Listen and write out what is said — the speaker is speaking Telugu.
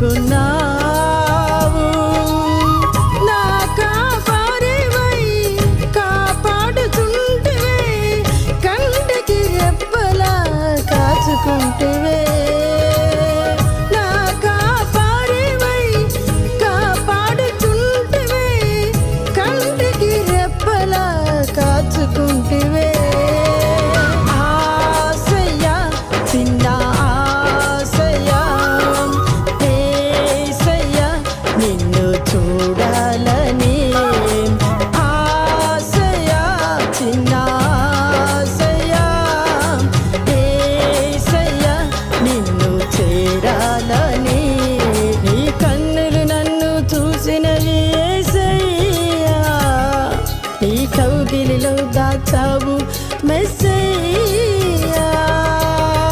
చేర్చుకున్నావు. నా కాపారివై కాపాడుచుంటివే, కంటికి రెప్పలా కాచుకుంటివే. నా కాపారివై కాపాడుచుంటివే, కంటికి రెప్పలా కాచుకుంటివే. కౌగిలిలో దాచావు మెస్సే